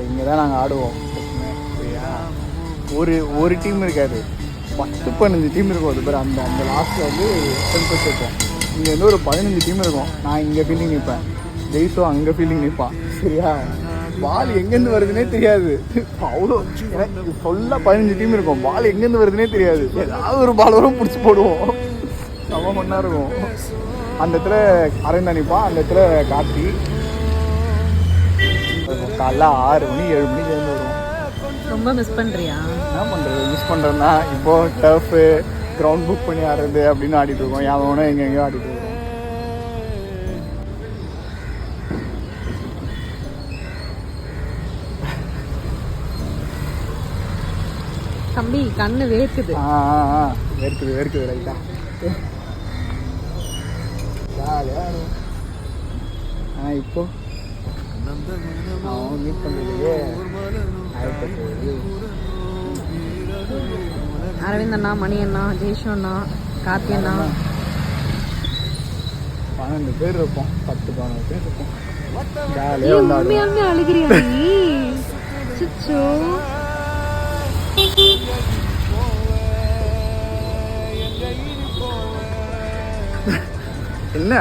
இங்கே தான் நாங்கள் ஆடுவோம். சரியா, ஒரு டீம் இருக்காது, 10-15 டீம் இருக்கும். அது பேர் அந்த அந்த லாஸ்ட்டில் வந்து டெம்பஸ் இருக்கும். இங்கே வந்து ஒரு 15 டீம் இருக்கும். நான் இங்கே ஃபீல்டிங் நிற்பேன், ஜெய்ஸோ அங்கே ஃபீல்டிங் நிற்பான். சரியா, பால் எங்கேருந்து வருதுன்னே தெரியாது. அவ்வளோ எனக்கு ஃபுல்லாக 15 டீம் இருக்கும். பால் எங்கேருந்து வருதுன்னே தெரியாது. ஏதாவது ஒரு பால் வரும், பிடிச்சி போடுவோம். செம்ம மண்ணாக இருக்கும். அந்த இடத்துல அரவிந்தா நிற்பான், அந்த இடத்துல கார்த்தி. காலைல 6 மணி 7 மணிக்கு எழுந்து வருவோம். ரொம்ப மிஸ் பண்ணுறியா? என்ன பண்ணுறது, மிஸ் பண்ணுறேன்னா இப்போது டர்ஃபு கிரவுண்ட் புக் பண்ணி ஆடுறது அப்படின்னு ஆடிட்டு இருக்கோம். யாவனோ எங்கெங்கேயோ ஆடிட்டு இருக்கோம். தம்பி கண்ணு வேர்க்குது. வேர்க்குது ரைட்டா. இப்போ மீட் பண்ணுறதுக்கு அரவிந்த் அண்ணா, மணி அண்ணா, ஜெய்ஷு அண்ணா, கார்த்தி அண்ணா, 12 பேர் இருப்போம். 10-12 பேர் இருப்போம். உண்மையாலுமே அழுகிறியா நீ? சுச்சோ, என்ன